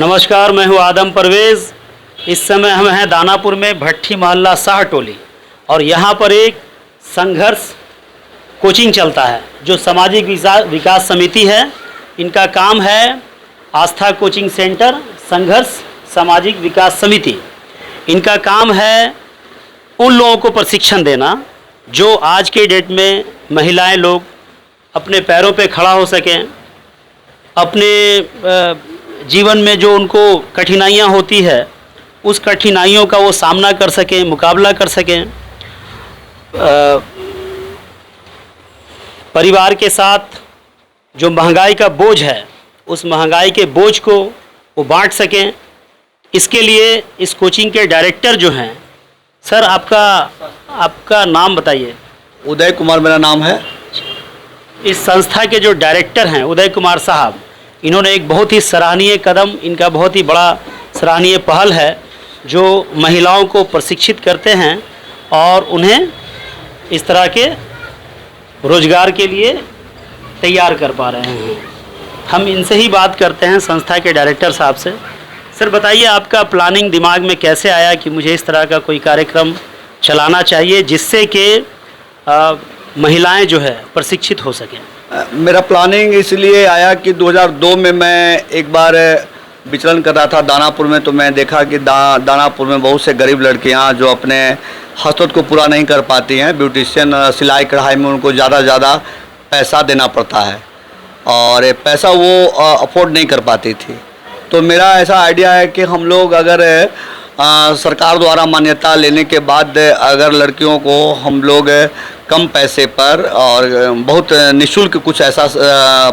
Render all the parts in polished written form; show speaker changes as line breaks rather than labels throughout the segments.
नमस्कार, मैं हूं आदम परवेज़। इस समय हम हैं दानापुर में भट्टी मोहल्ला शाह टोली और यहाँ पर एक संघर्ष कोचिंग चलता है जो सामाजिक विकास समिति है। इनका काम है आस्था कोचिंग सेंटर संघर्ष सामाजिक विकास समिति। इनका काम है उन लोगों को प्रशिक्षण देना जो आज के डेट में महिलाएं लोग अपने पैरों पे खड़ा हो सकें, अपने जीवन में जो उनको कठिनाइयाँ होती है उस कठिनाइयों का वो सामना कर सकें, मुकाबला कर सकें, परिवार के साथ जो महंगाई का बोझ है उस महंगाई के बोझ को वो बांट सकें। इसके लिए इस कोचिंग के डायरेक्टर जो हैं, सर आपका नाम बताइए।
उदय कुमार मेरा नाम है।
इस संस्था के जो डायरेक्टर हैं उदय कुमार साहब, इन्होंने एक बहुत ही सराहनीय कदम, इनका बहुत ही बड़ा सराहनीय पहल है जो महिलाओं को प्रशिक्षित करते हैं और उन्हें इस तरह के रोजगार के लिए तैयार कर पा रहे हैं। हम इनसे ही बात करते हैं, संस्था के डायरेक्टर साहब से। सर बताइए, आपका प्लानिंग दिमाग में कैसे आया कि मुझे इस तरह का कोई कार्यक्रम चलाना चाहिए जिससे कि महिलाएं जो है प्रशिक्षित हो सकें?
मेरा प्लानिंग इसलिए आया कि 2002 में मैं एक बार विचरण कर रहा था दानापुर में, तो मैं देखा कि दानापुर में बहुत से गरीब लड़कियां जो अपने हसरत को पूरा नहीं कर पाती हैं, ब्यूटिशियन सिलाई कढ़ाई में उनको ज़्यादा पैसा देना पड़ता है और पैसा वो अफोर्ड नहीं कर पाती थी। तो मेरा ऐसा आइडिया है कि हम लोग अगर सरकार द्वारा मान्यता लेने के बाद अगर लड़कियों को हम लोग कम पैसे पर और बहुत निःशुल्क कुछ ऐसा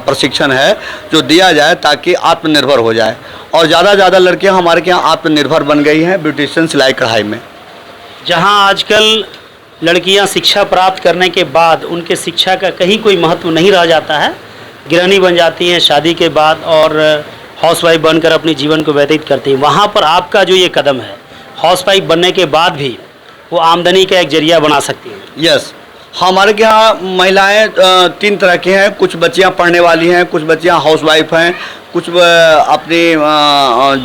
प्रशिक्षण है जो दिया जाए ताकि आत्मनिर्भर हो जाए, और ज़्यादा लड़कियां हमारे के यहाँ आत्मनिर्भर बन गई हैं ब्यूटिशियन सिलाई कढ़ाई में।
जहां आजकल लड़कियां शिक्षा प्राप्त करने के बाद उनके शिक्षा का कहीं कोई महत्व नहीं रह जाता है, गृहिणी बन जाती हैं शादी के बाद और हाउसवाइफ बनकर अपने जीवन को व्यतीत करती हैं। वहाँ पर आपका जो ये कदम है, हाउसवाइफ बनने के बाद भी वो आमदनी का एक जरिया बना सकती हैं।
यस, हमारे के यहाँ महिलाएं 3 तरह की हैं। कुछ बच्चियाँ पढ़ने वाली हैं, कुछ बच्चियाँ हाउसवाइफ हैं, कुछ अपनी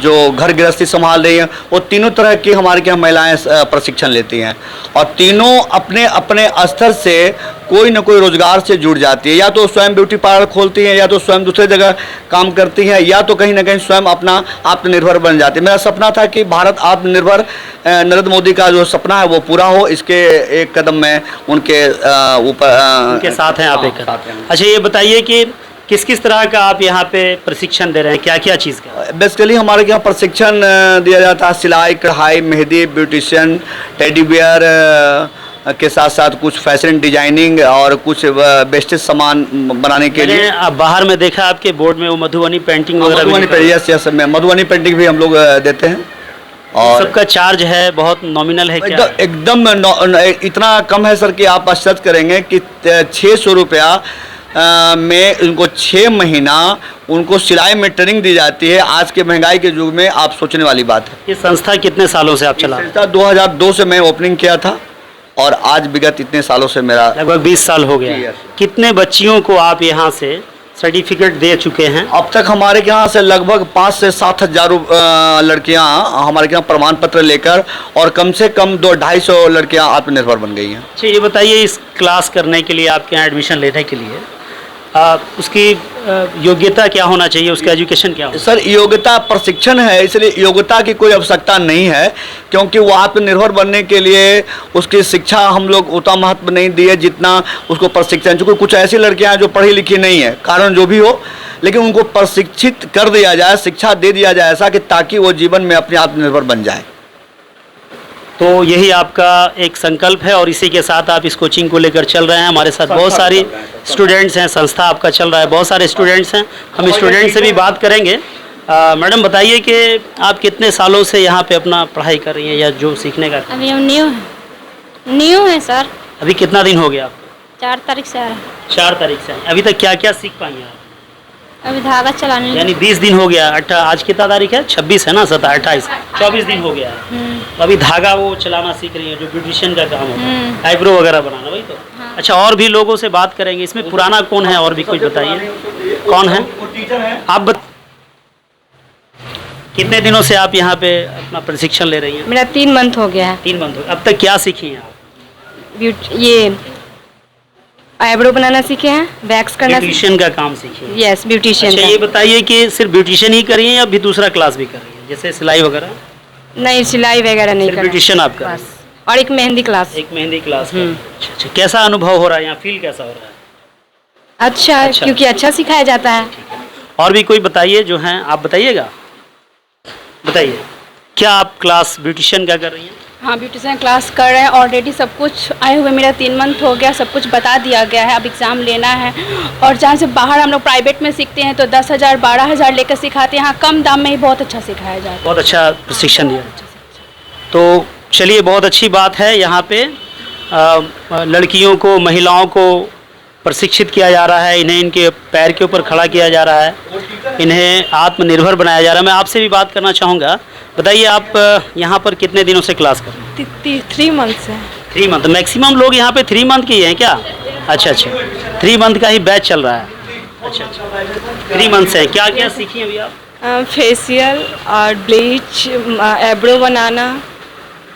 जो घर गृहस्थी संभाल रही हैं। वो तीनों तरह की हमारे यहाँ महिलाएं प्रशिक्षण लेती हैं और तीनों अपने अपने स्तर से कोई न कोई रोजगार से जुड़ जाती है। या तो स्वयं ब्यूटी पार्लर खोलती हैं, या तो स्वयं दूसरे जगह काम करती हैं, या तो कहीं ना कहीं स्वयं अपना आत्मनिर्भर बन जाती है। मेरा सपना था कि भारत आत्मनिर्भर, नरेंद्र मोदी का जो सपना है वो पूरा हो। इसके एक कदम में उनके ऊपर
उनके साथ हैं आप एक कदम। अच्छा, ये बताइए कि किस किस तरह का आप यहाँ पे प्रशिक्षण दे रहे हैं, क्या क्या चीज़ का?
बेसिकली हमारे यहाँ प्रशिक्षण दिया जाता है सिलाई कढ़ाई, मेहंदी, ब्यूटिशियन, टेडी बियर के साथ साथ कुछ फैशन डिजाइनिंग और कुछ वेस्टेज सामान बनाने के लिए।
आप बाहर में देखा आपके बोर्ड में वो मधुबनी पेंटिंग वगैरह?
यस, मधुबनी पेंटिंग भी हम लोग देते हैं। और
सबका चार्ज है बहुत नॉमिनल है क्या?
एकदम इतना कम है सर कि आप आश्चर्य करेंगे कि 600 रुपया में उनको 6 महीना उनको सिलाई में ट्रेनिंग दी जाती है। आज के महंगाई के युग में आप सोचने वाली बात है।
ये संस्था कितने सालों से आप चला रहे हैं?
संस्था 2002 से मैं ओपनिंग किया था और आज विगत इतने सालों से मेरा
लगभग 20 साल हो गया। कितने बच्चियों को आप यहाँ से सर्टिफिकेट दे चुके हैं?
अब तक हमारे यहाँ से लगभग 5 से 7 हज़ार लड़कियाँ हमारे यहाँ प्रमाण पत्र लेकर, और कम से कम 200-250 लड़कियाँ आत्मनिर्भर बन गई हैं।
अच्छा, ये बताइए, इस क्लास करने के लिए आपके यहाँ एडमिशन लेने के लिए उसकी योग्यता क्या होना चाहिए, उसका एजुकेशन क्या हो?
सर, योग्यता प्रशिक्षण है, इसलिए योग्यता की कोई आवश्यकता नहीं है, क्योंकि वो आत्मनिर्भर बनने के लिए उसकी शिक्षा हम लोग उतना महत्व नहीं दिए जितना उसको प्रशिक्षण। चूँकि कुछ ऐसी लड़कियां हैं जो पढ़ी लिखी नहीं है, कारण जो भी हो, लेकिन उनको प्रशिक्षित कर दिया जाए, शिक्षा दे दिया जाए ऐसा कि ताकि वो जीवन में अपने आत्मनिर्भर बन जाए।
तो यही आपका एक संकल्प है और इसी के साथ आप इस कोचिंग को लेकर चल रहे हैं। हमारे साथ बहुत सारी स्टूडेंट्स हैं, संस्था आपका चल रहा है, बहुत सारे स्टूडेंट्स हैं। हम स्टूडेंट से भी बात करेंगे। मैडम बताइए कि आप कितने सालों से यहाँ पे अपना पढ़ाई कर रही हैं या जो सीखने का?
अभी हम न्यू है सर।
अभी कितना दिन हो गया आपको?
4 तारीख से आ रहा है।
4 तारीख से। अभी तक क्या क्या सीख पाई हैं आप?
अभी धागा चलाने,
यानी 20 दिन हो गया। आज कितना तारीख है? 26 है ना? 27, 28, 24 दिन हो गया है। अभी धागा वो चलाना सीख रही है जो ब्यूटिशियन का काम होता है, आईब्रो वगैरह बनाना, वही तो।
हाँ।
अच्छा, और भी लोगों से बात करेंगे। इसमें पुराना कौन है और भी कुछ बताइए, कौन है आप? कितने दिनों से आप यहाँ पे अपना प्रशिक्षण ले रही हैं?
मेरा 3 मंथ हो गया है।
3 मंथ हो। अब तक क्या सीखी हैं आप?
ये आईब्रो बनाना सीखे हैं, वैक्स करना
ब्यूटिशियन का काम सीखी हैं?
यस, ब्यूटिशियन
अच्छा, ये बताइए कि सिर्फ ब्यूटिशियन ही कर रही हैं या भी दूसरा क्लास भी कर रही हैं, जैसे सिलाई वगैरह?
नहीं, सिलाई वगैरह नहीं
सिर्फ
कर
ब्यूटिशियन आप कर रही
बस।
हैं?
और एक मेहंदी क्लास।
एक मेहंदी क्लास का। अच्छा, कैसा अनुभव हो रहा है यहाँ, फील कैसा हो रहा है?
अच्छा, क्योंकि अच्छा सिखाया जाता है।
और भी कोई बताइए जो हैं, आप बताइएगा, बताइए क्या आप क्लास ब्यूटिशियन का कर रही हैं?
हाँ, ब्यूटिशियन क्लास कर रहे हैं। ऑलरेडी सब कुछ आए हुए मेरा 3 मंथ हो गया, सब कुछ बता दिया गया है। अब एग्ज़ाम लेना है। और जहाँ से बाहर हम लोग प्राइवेट में सीखते हैं तो 10,000 12,000 लेकर सिखाते हैं। यहाँ कम दाम में ही बहुत अच्छा सिखाया जाता है।
बहुत अच्छा प्रशिक्षण दिया। तो चलिए, बहुत अच्छी बात है। यहाँ पे लड़कियों को, महिलाओं को प्रशिक्षित किया जा रहा है, इन्हें इनके पैर के ऊपर खड़ा किया जा रहा है, इन्हें आत्मनिर्भर बनाया जा रहा है। मैं आपसे भी बात करना चाहूँगा, बताइए आप यहाँ पर कितने दिनों से क्लास कर रहे हैं?
3 मंथ से।
3 मंथ। मैक्सिमम लोग यहाँ पे 3 मंथ के ही हैं क्या? अच्छा अच्छा, 3 मंथ का ही बैच चल रहा है। अच्छा अच्छा, 3 मंथ से क्या क्या सीखी हैं अभी आप?
फेशियल और ब्लीच, आईब्रो बनाना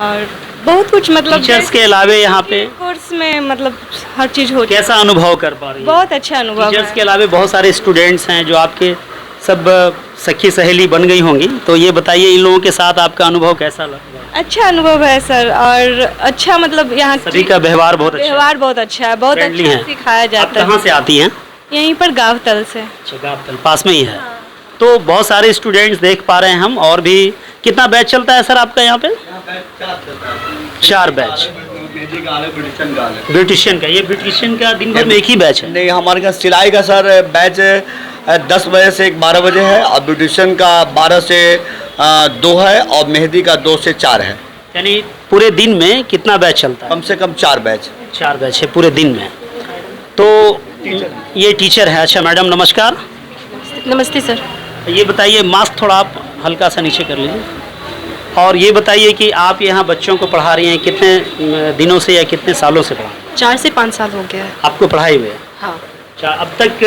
और बहुत कुछ, मतलब
टीचर्स के अलावे यहाँ पे
कोर्स में मतलब हर चीज़ होती है।
कैसा अनुभव कर पा रही हैं?
बहुत अच्छा अनुभव
टीचर्स
है।
के अलावे बहुत सारे स्टूडेंट्स हैं जो आपके सब सखी सहेली बन गई होंगी, तो ये बताइए इन लोगों के साथ आपका अनुभव कैसा लगा?
अच्छा अनुभव है सर। और अच्छा, मतलब यहाँ
सभी का व्यवहार बहुत अच्छा है,
व्यवहार बहुत अच्छा है, बहुत
फ्रेंडली
अच्छा
है।
सिखाया
आप
जाता
कहाँ
है।
से आती हैं?
यहीं पर गाँवतल से।
अच्छा, गावतल पास में ही है। तो बहुत सारे स्टूडेंट्स देख पा रहे हैं हम। और भी कितना बैच चलता है सर आपका यहाँ पे? 4 बैच। ब्यूटिशियन का, ये ब्यूटिशियन का दिन भर में एक ही बैच है?
नहीं, हमारे यहाँ सिलाई का सर बैच 10 बजे से 12 बजे है, और ब्यूटिशियन का 12 से 2 है, और मेहंदी का 2 से 4 है।
यानी पूरे दिन में कितना बैच चलता है?
कम से कम 4 बैच।
4 बैच है पूरे दिन में। तो ये टीचर है। अच्छा मैडम, नमस्कार।
नमस्ते सर।
ये बताइए, मास्क थोड़ा आप हल्का सा नीचे कर लीजिए। और ये बताइए कि आप यहाँ बच्चों को पढ़ा रही हैं, कितने दिनों से या कितने सालों से पढ़ा रही हैं?
4 से 5 साल हो गया है।
आपको पढ़ाए हुए?
हाँ।
अच्छा, अब तक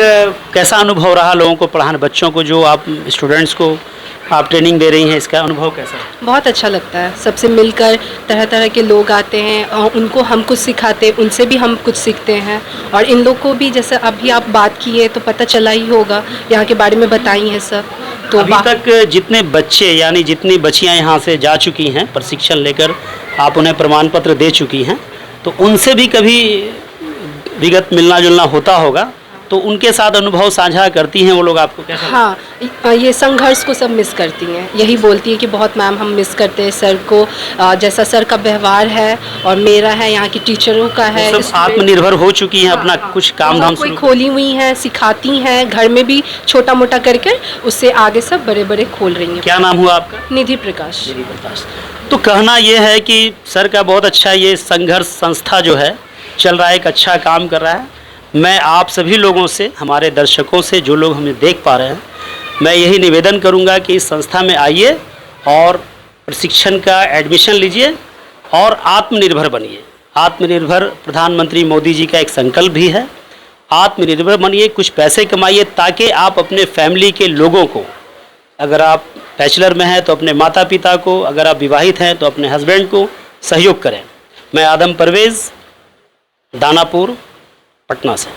कैसा अनुभव रहा लोगों को पढ़ाने, बच्चों को, जो आप स्टूडेंट्स को आप ट्रेनिंग दे रही हैं, इसका अनुभव कैसा है?
बहुत अच्छा लगता है। सबसे मिलकर तरह तरह के लोग आते हैं और उनको हम कुछ सिखाते हैं, उनसे भी हम कुछ सीखते हैं। और इन लोग को भी, जैसे अभी आप बात किए तो पता चला ही होगा, यहाँ के बारे में बताई हैं सब। तो
अभी तक जितने बच्चे यानी जितनी बच्चियाँ यहाँ से जा चुकी हैं प्रशिक्षण लेकर, आप उन्हें प्रमाण पत्र दे चुकी हैं, तो उनसे भी कभी विगत मिलना जुलना होता होगा, तो उनके साथ अनुभव साझा करती हैं वो लोग आपको कैसा?
हाँ, ये संघर्ष को सब मिस करती हैं। यही बोलती हैं कि बहुत मैम हम मिस करते हैं सर को, जैसा सर का व्यवहार है और मेरा है, यहाँ की टीचरों का है।
सब आत्मनिर्भर हो चुकी हैं, अपना कुछ काम धाम
कोई
शुरू
खोली हुई हैं, सिखाती हैं, घर में भी छोटा मोटा करके उससे आगे सब बड़े बड़े खोल रही हैं।
क्या नाम हुआ आपका?
निधि प्रकाश।
तो कहना ये है कि सर का बहुत अच्छा ये संघर्ष संस्था जो है चल रहा है, एक अच्छा काम कर रहा है। मैं आप सभी लोगों से, हमारे दर्शकों से, जो लोग हमें देख पा रहे हैं, मैं यही निवेदन करूंगा कि इस संस्था में आइए और प्रशिक्षण का एडमिशन लीजिए और आत्मनिर्भर बनिए। आत्मनिर्भर प्रधानमंत्री मोदी जी का एक संकल्प भी है। आत्मनिर्भर बनिए, कुछ पैसे कमाइए, ताकि आप अपने फैमिली के लोगों को, अगर आप बैचलर में हैं तो अपने माता पिता को, अगर आप विवाहित हैं तो अपने हस्बैंड को सहयोग करें। मैं आदम परवेज़, दानापुर, पटना से।